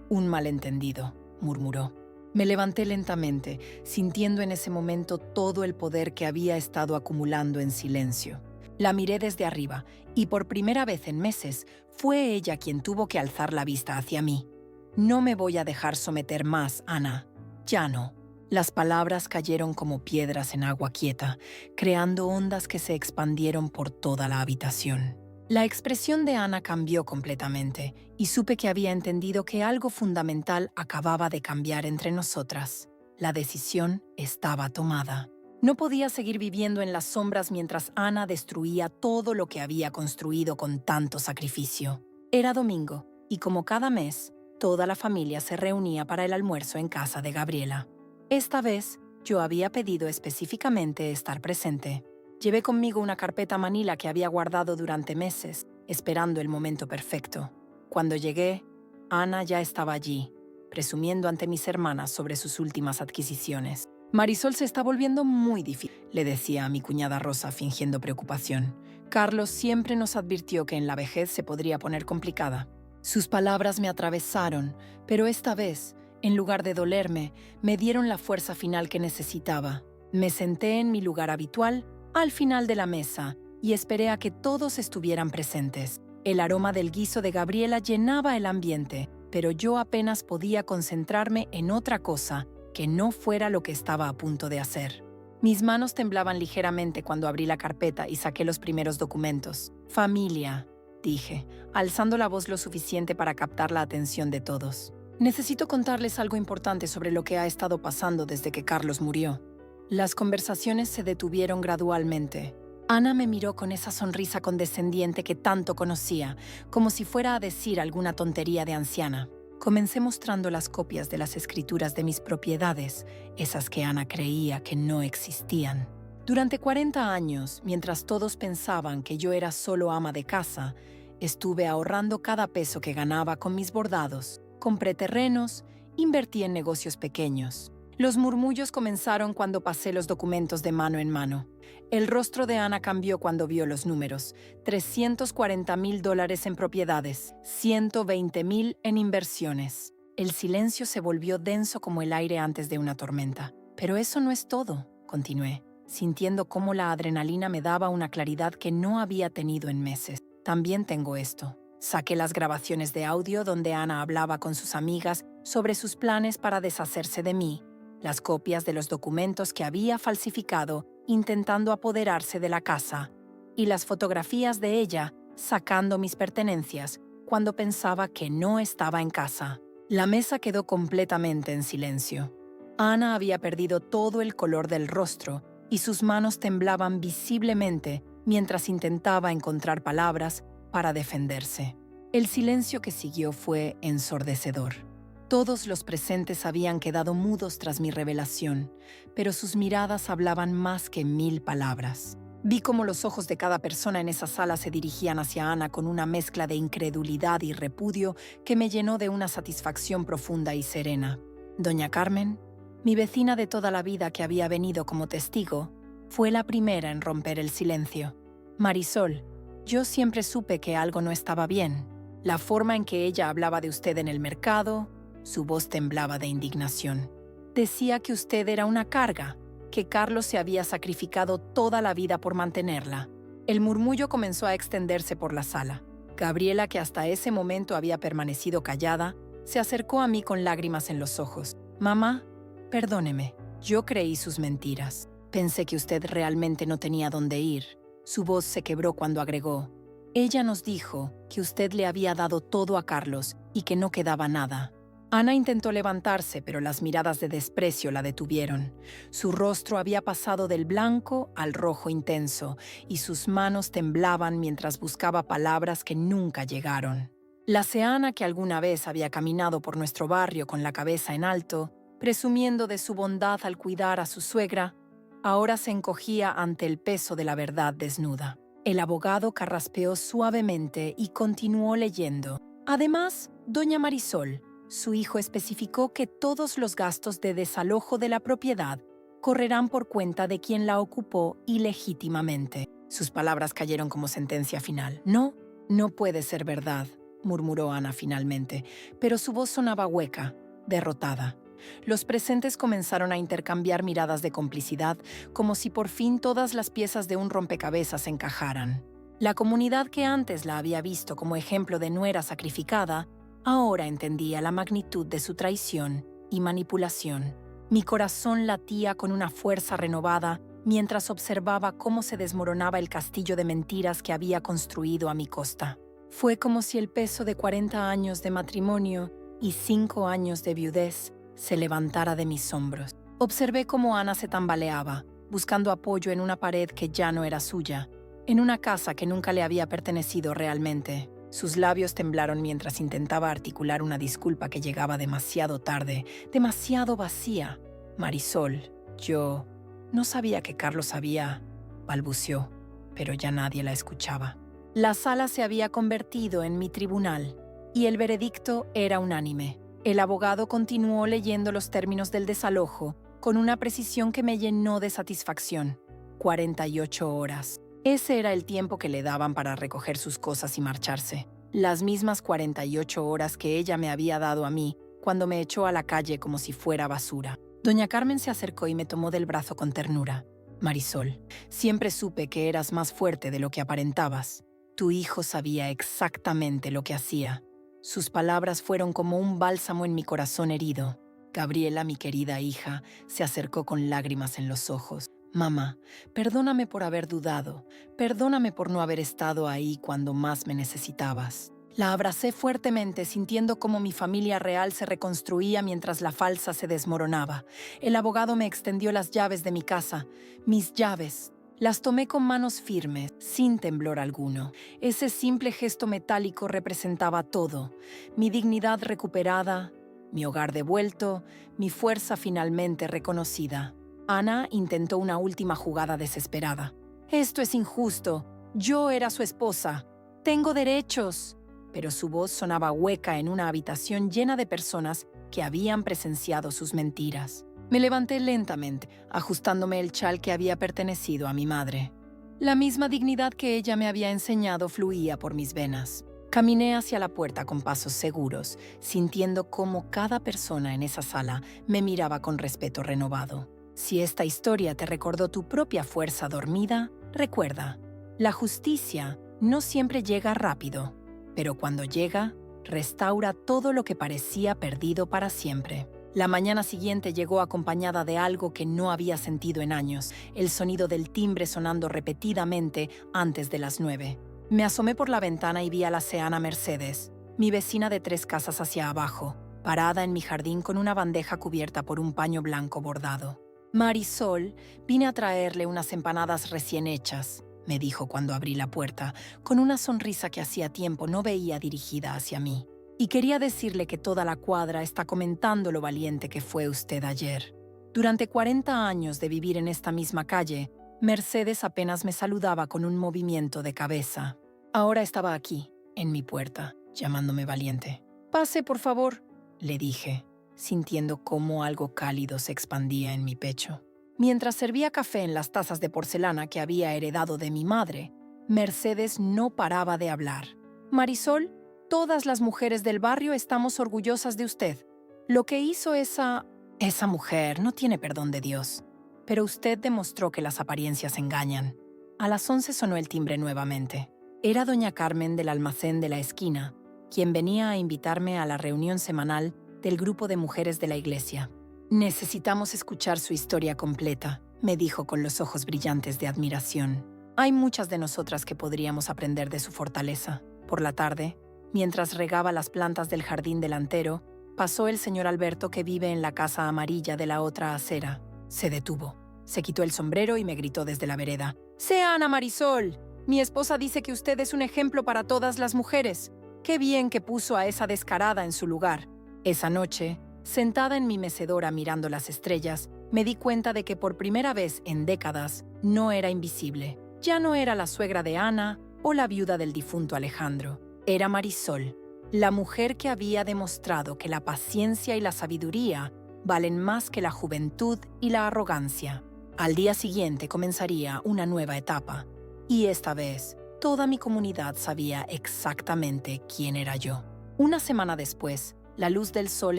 S1: un malentendido, murmuró. Me levanté lentamente, sintiendo en ese momento todo el poder que había estado acumulando en silencio. La miré desde arriba, y por primera vez en meses, fue ella quien tuvo que alzar la vista hacia mí. No me voy a dejar someter más, Ana. Ya no. Las palabras cayeron como piedras en agua quieta, creando ondas que se expandieron por toda la habitación. La expresión de Ana cambió completamente, y supe que había entendido que algo fundamental acababa de cambiar entre nosotras. La decisión estaba tomada. No podía seguir viviendo en las sombras mientras Ana destruía todo lo que había construido con tanto sacrificio. Era domingo, y como cada mes, toda la familia se reunía para el almuerzo en casa de Gabriela. Esta vez, yo había pedido específicamente estar presente. Llevé conmigo una carpeta manila que había guardado durante meses, esperando el momento perfecto. Cuando llegué, Ana ya estaba allí, presumiendo ante mis hermanas sobre sus últimas adquisiciones. Marisol se está volviendo muy difícil, le decía a mi cuñada Rosa fingiendo preocupación. Carlos siempre nos advirtió que en la vejez se podría poner complicada. Sus palabras me atravesaron, pero esta vez, en lugar de dolerme, me dieron la fuerza final que necesitaba. Me senté en mi lugar habitual, al final de la mesa, y esperé a que todos estuvieran presentes. El aroma del guiso de Gabriela llenaba el ambiente, pero yo apenas podía concentrarme en otra cosa que no fuera lo que estaba a punto de hacer. Mis manos temblaban ligeramente cuando abrí la carpeta y saqué los primeros documentos. Familia, dije, alzando la voz lo suficiente para captar la atención de todos. Necesito contarles algo importante sobre lo que ha estado pasando desde que Carlos murió. Las conversaciones se detuvieron gradualmente. Ana me miró con esa sonrisa condescendiente que tanto conocía, como si fuera a decir alguna tontería de anciana. Comencé mostrando las copias de las escrituras de mis propiedades, esas que Ana creía que no existían. Durante 40 años, mientras todos pensaban que yo era solo ama de casa, estuve ahorrando cada peso que ganaba con mis bordados. Compré terrenos, invertí en negocios pequeños. Los murmullos comenzaron cuando pasé los documentos de mano en mano. El rostro de Ana cambió cuando vio los números. $340,000 en propiedades, $120,000 en inversiones. El silencio se volvió denso como el aire antes de una tormenta. Pero eso no es todo, continué, sintiendo cómo la adrenalina me daba una claridad que no había tenido en meses. También tengo esto. Saqué las grabaciones de audio donde Ana hablaba con sus amigas sobre sus planes para deshacerse de mí, las copias de los documentos que había falsificado intentando apoderarse de la casa, y las fotografías de ella sacando mis pertenencias cuando pensaba que no estaba en casa. La mesa quedó completamente en silencio. Ana había perdido todo el color del rostro y sus manos temblaban visiblemente mientras intentaba encontrar palabras para defenderse. El silencio que siguió fue ensordecedor. Todos los presentes habían quedado mudos tras mi revelación, pero sus miradas hablaban más que 1000 palabras. Vi cómo los ojos de cada persona en esa sala se dirigían hacia Ana con una mezcla de incredulidad y repudio que me llenó de una satisfacción profunda y serena. Doña Carmen, mi vecina de toda la vida que había venido como testigo, fue la primera en romper el silencio. Marisol, yo siempre supe que algo no estaba bien. La forma en que ella hablaba de usted en el mercado, su voz temblaba de indignación. Decía que usted era una carga, que Carlos se había sacrificado toda la vida por mantenerla. El murmullo comenzó a extenderse por la sala. Gabriela, que hasta ese momento había permanecido callada, se acercó a mí con lágrimas en los ojos. «Mamá, perdóneme, yo creí sus mentiras. Pensé que usted realmente no tenía dónde ir». Su voz se quebró cuando agregó: «Ella nos dijo que usted le había dado todo a Carlos y que no quedaba nada». Ana intentó levantarse, pero las miradas de desprecio la detuvieron. Su rostro había pasado del blanco al rojo intenso y sus manos temblaban mientras buscaba palabras que nunca llegaron. La Ana que alguna vez había caminado por nuestro barrio con la cabeza en alto, presumiendo de su bondad al cuidar a su suegra, ahora se encogía ante el peso de la verdad desnuda. El abogado carraspeó suavemente y continuó leyendo. Además, doña Marisol, su hijo, especificó que todos los gastos de desalojo de la propiedad correrán por cuenta de quien la ocupó ilegítimamente. Sus palabras cayeron como sentencia final. «No, no puede ser verdad», murmuró Ana finalmente, pero su voz sonaba hueca, derrotada. Los presentes comenzaron a intercambiar miradas de complicidad, como si por fin todas las piezas de un rompecabezas encajaran. La comunidad que antes la había visto como ejemplo de nuera sacrificada, ahora entendía la magnitud de su traición y manipulación. Mi corazón latía con una fuerza renovada mientras observaba cómo se desmoronaba el castillo de mentiras que había construido a mi costa. Fue como si el peso de 40 años de matrimonio y 5 años de viudez se levantara de mis hombros. Observé cómo Ana se tambaleaba, buscando apoyo en una pared que ya no era suya, en una casa que nunca le había pertenecido realmente. Sus labios temblaron mientras intentaba articular una disculpa que llegaba demasiado tarde, demasiado vacía. «Marisol, yo no sabía que Carlos había...», balbuceó, pero ya nadie la escuchaba. La sala se había convertido en mi tribunal, y el veredicto era unánime. El abogado continuó leyendo los términos del desalojo con una precisión que me llenó de satisfacción. 48 horas. Ese era el tiempo que le daban para recoger sus cosas y marcharse. Las mismas 48 horas que ella me había dado a mí cuando me echó a la calle como si fuera basura. Doña Carmen se acercó y me tomó del brazo con ternura. «Marisol, siempre supe que eras más fuerte de lo que aparentabas. Tu hijo sabía exactamente lo que hacía». Sus palabras fueron como un bálsamo en mi corazón herido. Gabriela, mi querida hija, se acercó con lágrimas en los ojos. «Mamá, perdóname por haber dudado, perdóname por no haber estado ahí cuando más me necesitabas». La abracé fuertemente, sintiendo cómo mi familia real se reconstruía mientras la falsa se desmoronaba. El abogado me extendió las llaves de mi casa, mis llaves. Las tomé con manos firmes, sin temblor alguno. Ese simple gesto metálico representaba todo: mi dignidad recuperada, mi hogar devuelto, mi fuerza finalmente reconocida. Ana intentó una última jugada desesperada. «Esto es injusto. Yo era su esposa. Tengo derechos». Pero su voz sonaba hueca en una habitación llena de personas que habían presenciado sus mentiras. Me levanté lentamente, ajustándome el chal que había pertenecido a mi madre. La misma dignidad que ella me había enseñado fluía por mis venas. Caminé hacia la puerta con pasos seguros, sintiendo cómo cada persona en esa sala me miraba con respeto renovado. Si esta historia te recordó tu propia fuerza dormida, recuerda, la justicia no siempre llega rápido, pero cuando llega, restaura todo lo que parecía perdido para siempre. La mañana siguiente llegó acompañada de algo que no había sentido en años, el sonido del timbre sonando repetidamente antes de las 9. Me asomé por la ventana y vi a la Ana Mercedes, mi vecina de 3 casas hacia abajo, parada en mi jardín con una bandeja cubierta por un paño blanco bordado. «Marisol, vine a traerle unas empanadas recién hechas», me dijo cuando abrí la puerta, con una sonrisa que hacía tiempo no veía dirigida hacia mí. «Y quería decirle que toda la cuadra está comentando lo valiente que fue usted ayer. Durante 40 años de vivir en esta misma calle, Mercedes apenas me saludaba con un movimiento de cabeza. Ahora estaba aquí, en mi puerta, llamándome valiente. «Pase, por favor», le dije, sintiendo cómo algo cálido se expandía en mi pecho. Mientras servía café en las tazas de porcelana que había heredado de mi madre, Mercedes no paraba de hablar. «Marisol, todas las mujeres del barrio estamos orgullosas de usted. Lo que hizo esa Esa mujer no tiene perdón de Dios. Pero usted demostró que las apariencias engañan. A las 11 sonó el timbre nuevamente. Era doña Carmen del almacén de la esquina, quien venía a invitarme a la reunión semanal del grupo de mujeres de la iglesia. Necesitamos escuchar su historia completa, me dijo con los ojos brillantes de admiración. Hay muchas de nosotras que podríamos aprender de su fortaleza. Por la tarde, mientras regaba las plantas del jardín delantero, pasó el señor Alberto que vive en la casa amarilla de la otra acera. Se detuvo, se quitó el sombrero y me gritó desde la vereda. «¡Sea Ana Marisol! Mi esposa dice que usted es un ejemplo para todas las mujeres. Qué bien que puso a esa descarada en su lugar». Esa noche, sentada en mi mecedora mirando las estrellas, me di cuenta de que por primera vez en décadas no era invisible. Ya no era la suegra de Ana o la viuda del difunto Alejandro. Era Marisol, la mujer que había demostrado que la paciencia y la sabiduría valen más que la juventud y la arrogancia. Al día siguiente comenzaría una nueva etapa, y esta vez toda mi comunidad sabía exactamente quién era yo. Una semana después, la luz del sol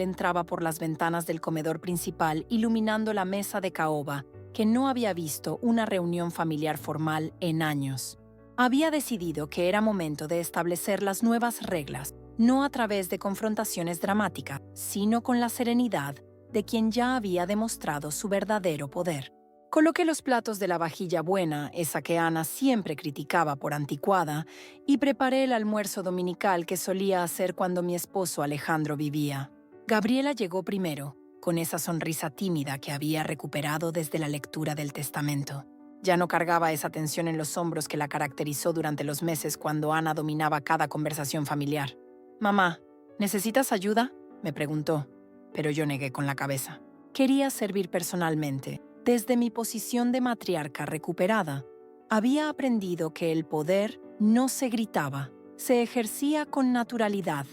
S1: entraba por las ventanas del comedor principal iluminando la mesa de caoba, que no había visto una reunión familiar formal en años. Había decidido que era momento de establecer las nuevas reglas, no a través de confrontaciones dramáticas, sino con la serenidad de quien ya había demostrado su verdadero poder. Coloqué los platos de la vajilla buena, esa que Ana siempre criticaba por anticuada, y preparé el almuerzo dominical que solía hacer cuando mi esposo Alejandro vivía. Gabriela llegó primero, con esa sonrisa tímida que había recuperado desde la lectura del testamento. Ya no cargaba esa tensión en los hombros que la caracterizó durante los meses cuando Ana dominaba cada conversación familiar. «Mamá, ¿necesitas ayuda?», me preguntó, pero yo negué con la cabeza. Quería servir personalmente. Desde mi posición de matriarca recuperada, había aprendido que el poder no se gritaba, se ejercía con naturalidad.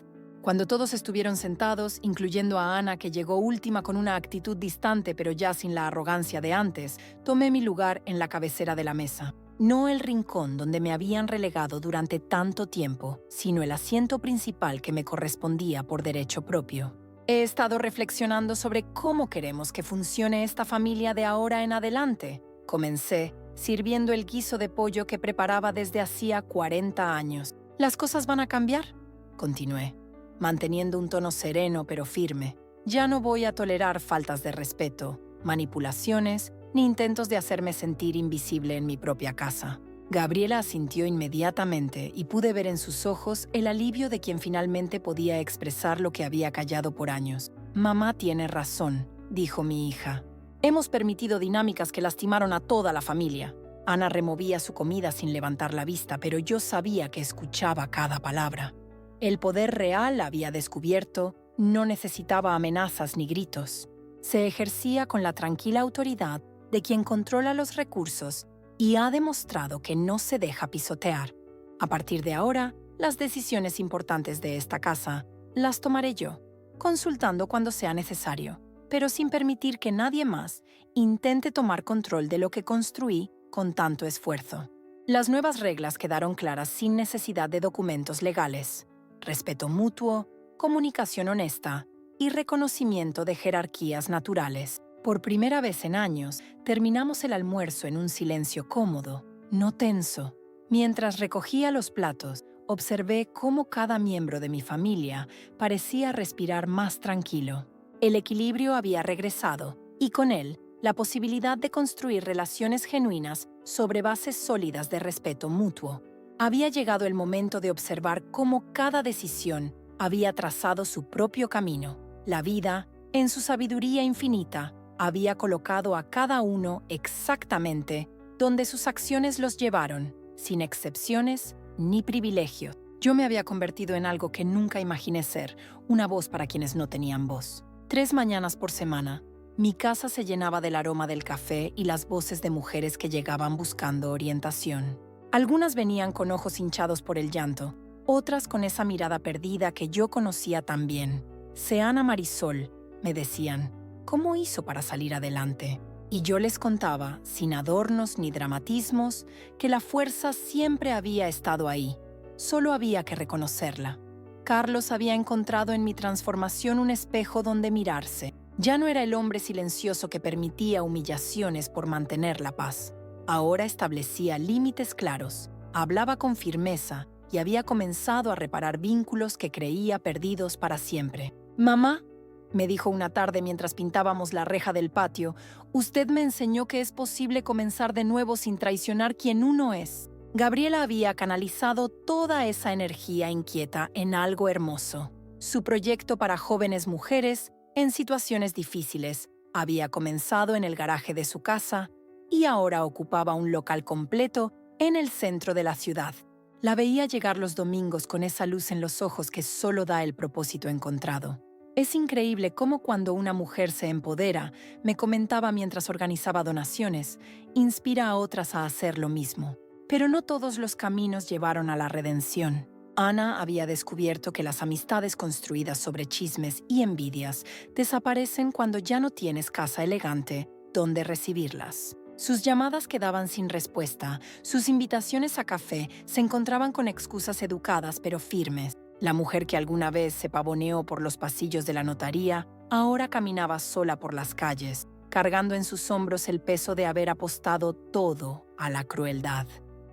S1: Cuando todos estuvieron sentados, incluyendo a Ana, que llegó última con una actitud distante pero ya sin la arrogancia de antes, tomé mi lugar en la cabecera de la mesa. No el rincón donde me habían relegado durante tanto tiempo, sino el asiento principal que me correspondía por derecho propio. He estado reflexionando sobre cómo queremos que funcione esta familia de ahora en adelante. Comencé, sirviendo el guiso de pollo que preparaba desde hacía 40 años. ¿Las cosas van a cambiar?, continué, manteniendo un tono sereno pero firme. Ya no voy a tolerar faltas de respeto, manipulaciones, ni intentos de hacerme sentir invisible en mi propia casa. Gabriela asintió inmediatamente y pude ver en sus ojos el alivio de quien finalmente podía expresar lo que había callado por años. «Mamá tiene razón», dijo mi hija. «Hemos permitido dinámicas que lastimaron a toda la familia». Ana removía su comida sin levantar la vista, pero yo sabía que escuchaba cada palabra. El poder real, había descubierto, no necesitaba amenazas ni gritos. Se ejercía con la tranquila autoridad de quien controla los recursos y ha demostrado que no se deja pisotear. A partir de ahora, las decisiones importantes de esta casa las tomaré yo, consultando cuando sea necesario, pero sin permitir que nadie más intente tomar control de lo que construí con tanto esfuerzo. Las nuevas reglas quedaron claras sin necesidad de documentos legales. Respeto mutuo, comunicación honesta y reconocimiento de jerarquías naturales. Por primera vez en años, terminamos el almuerzo en un silencio cómodo, no tenso. Mientras recogía los platos, observé cómo cada miembro de mi familia parecía respirar más tranquilo. El equilibrio había regresado, y con él, la posibilidad de construir relaciones genuinas sobre bases sólidas de respeto mutuo. Había llegado el momento de observar cómo cada decisión había trazado su propio camino. La vida, en su sabiduría infinita, había colocado a cada uno exactamente donde sus acciones los llevaron, sin excepciones ni privilegios. Yo me había convertido en algo que nunca imaginé ser, una voz para quienes no tenían voz. 3 mañanas por semana, mi casa se llenaba del aroma del café y las voces de mujeres que llegaban buscando orientación. Algunas venían con ojos hinchados por el llanto, otras con esa mirada perdida que yo conocía tan bien. «Ana Marisol», me decían, «¿cómo hizo para salir adelante?». Y yo les contaba, sin adornos ni dramatismos, que la fuerza siempre había estado ahí. Solo había que reconocerla. Carlos había encontrado en mi transformación un espejo donde mirarse, Ya no era el hombre silencioso que permitía humillaciones por mantener la paz. Ahora establecía límites claros, hablaba con firmeza y había comenzado a reparar vínculos que creía perdidos para siempre. «Mamá», me dijo una tarde mientras pintábamos la reja del patio, «usted me enseñó que es posible comenzar de nuevo sin traicionar quien uno es». Gabriela había canalizado toda esa energía inquieta en algo hermoso. Su proyecto para jóvenes mujeres en situaciones difíciles había comenzado en el garaje de su casa y ahora ocupaba un local completo en el centro de la ciudad. La veía llegar los domingos con esa luz en los ojos que solo da el propósito encontrado. Es increíble cómo cuando una mujer se empodera, me comentaba mientras organizaba donaciones, inspira a otras a hacer lo mismo. Pero no todos los caminos llevaron a la redención. Ana había descubierto que las amistades construidas sobre chismes y envidias desaparecen cuando ya no tienes casa elegante donde recibirlas. Sus llamadas quedaban sin respuesta, sus invitaciones a café se encontraban con excusas educadas pero firmes. La mujer que alguna vez se pavoneó por los pasillos de la notaría, ahora caminaba sola por las calles, cargando en sus hombros el peso de haber apostado todo a la crueldad.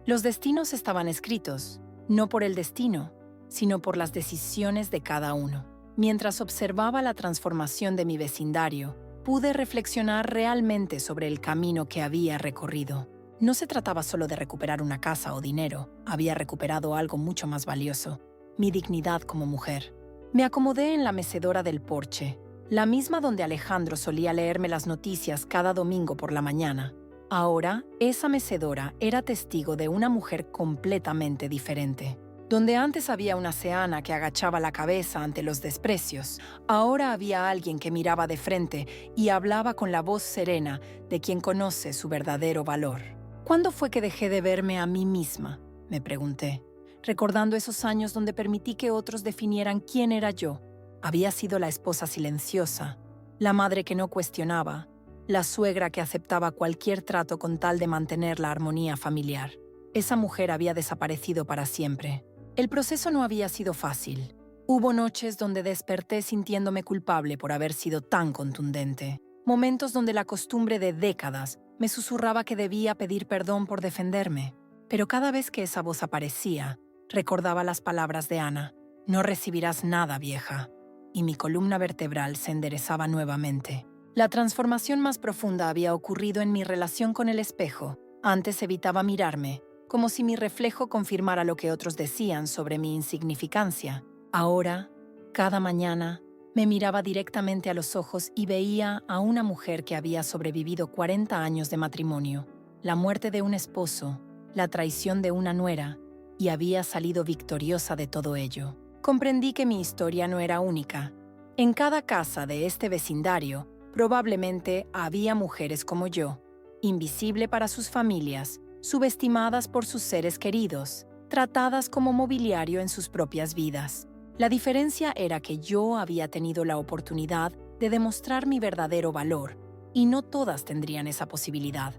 S1: Los destinos estaban escritos, no por el destino, sino por las decisiones de cada uno. Mientras observaba la transformación de mi vecindario, pude reflexionar realmente sobre el camino que había recorrido. No se trataba solo de recuperar una casa o dinero, había recuperado algo mucho más valioso, mi dignidad como mujer. Me acomodé en la mecedora del porche, la misma donde Alejandro solía leerme las noticias cada domingo por la mañana. Ahora, esa mecedora era testigo de una mujer completamente diferente. Donde antes había una anciana que agachaba la cabeza ante los desprecios, ahora había alguien que miraba de frente y hablaba con la voz serena de quien conoce su verdadero valor. ¿Cuándo fue que dejé de verme a mí misma?, me pregunté, recordando esos años donde permití que otros definieran quién era yo. Había sido la esposa silenciosa, la madre que no cuestionaba, la suegra que aceptaba cualquier trato con tal de mantener la armonía familiar. Esa mujer había desaparecido para siempre. El proceso no había sido fácil. Hubo noches donde desperté sintiéndome culpable por haber sido tan contundente. Momentos donde la costumbre de décadas me susurraba que debía pedir perdón por defenderme. Pero cada vez que esa voz aparecía, recordaba las palabras de Ana: «No recibirás nada, vieja». Y mi columna vertebral se enderezaba nuevamente. La transformación más profunda había ocurrido en mi relación con el espejo. Antes evitaba mirarme, como si mi reflejo confirmara lo que otros decían sobre mi insignificancia. Ahora, cada mañana, me miraba directamente a los ojos y veía a una mujer que había sobrevivido 40 años de matrimonio, la muerte de un esposo, la traición de una nuera, y había salido victoriosa de todo ello. Comprendí que mi historia no era única. En cada casa de este vecindario, probablemente había mujeres como yo, invisible para sus familias, subestimadas por sus seres queridos, tratadas como mobiliario en sus propias vidas. La diferencia era que yo había tenido la oportunidad de demostrar mi verdadero valor, y no todas tendrían esa posibilidad.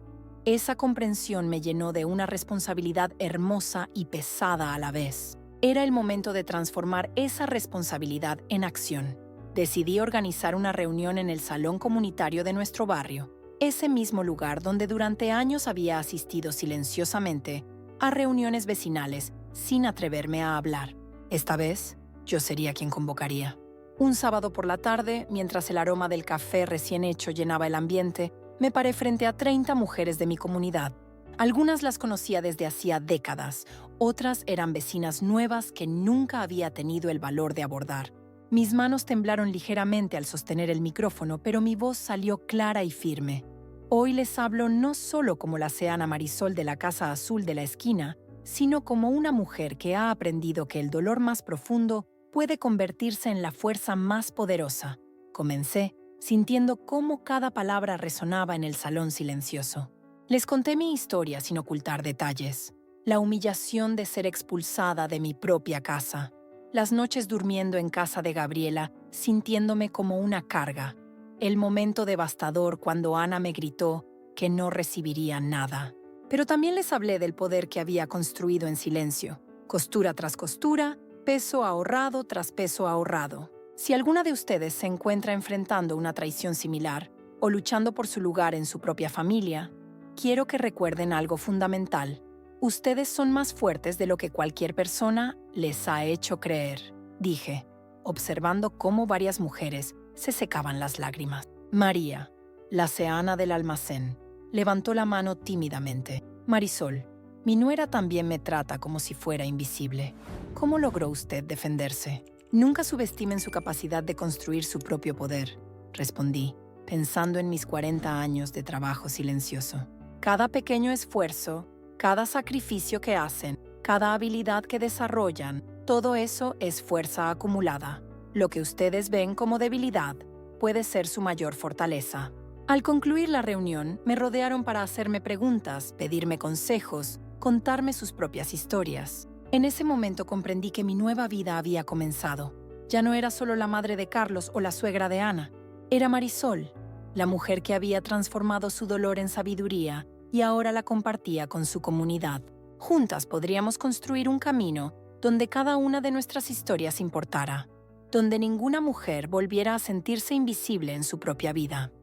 S1: Esa comprensión me llenó de una responsabilidad hermosa y pesada a la vez. Era el momento de transformar esa responsabilidad en acción. Decidí organizar una reunión en el salón comunitario de nuestro barrio, ese mismo lugar donde durante años había asistido silenciosamente a reuniones vecinales sin atreverme a hablar. Esta vez, yo sería quien convocaría. Un sábado por la tarde, mientras el aroma del café recién hecho llenaba el ambiente, me paré frente a 30 mujeres de mi comunidad. Algunas las conocía desde hacía décadas, otras eran vecinas nuevas que nunca había tenido el valor de abordar. Mis manos temblaron ligeramente al sostener el micrófono, pero mi voz salió clara y firme. Hoy les hablo no solo como la anciana Marisol de la Casa Azul de la esquina, sino como una mujer que ha aprendido que el dolor más profundo puede convertirse en la fuerza más poderosa. Comencé, sintiendo cómo cada palabra resonaba en el salón silencioso. Les conté mi historia sin ocultar detalles. La humillación de ser expulsada de mi propia casa. Las noches durmiendo en casa de Gabriela, sintiéndome como una carga. El momento devastador cuando Ana me gritó que no recibiría nada. Pero también les hablé del poder que había construido en silencio. Costura tras costura, peso ahorrado tras peso ahorrado. Si alguna de ustedes se encuentra enfrentando una traición similar o luchando por su lugar en su propia familia, quiero que recuerden algo fundamental. Ustedes son más fuertes de lo que cualquier persona les ha hecho creer, dije, observando cómo varias mujeres se secaban las lágrimas. María, la seana del almacén, levantó la mano tímidamente. Marisol, mi nuera también me trata como si fuera invisible. ¿Cómo logró usted defenderse? Nunca subestimen su capacidad de construir su propio poder, respondí, pensando en mis 40 años de trabajo silencioso. Cada pequeño esfuerzo, cada sacrificio que hacen, cada habilidad que desarrollan, todo eso es fuerza acumulada. Lo que ustedes ven como debilidad puede ser su mayor fortaleza. Al concluir la reunión, me rodearon para hacerme preguntas, pedirme consejos, contarme sus propias historias. En ese momento comprendí que mi nueva vida había comenzado. Ya no era solo la madre de Carlos o la suegra de Ana. Era Marisol, la mujer que había transformado su dolor en sabiduría y ahora la compartía con su comunidad. Juntas podríamos construir un camino donde cada una de nuestras historias importara, donde ninguna mujer volviera a sentirse invisible en su propia vida.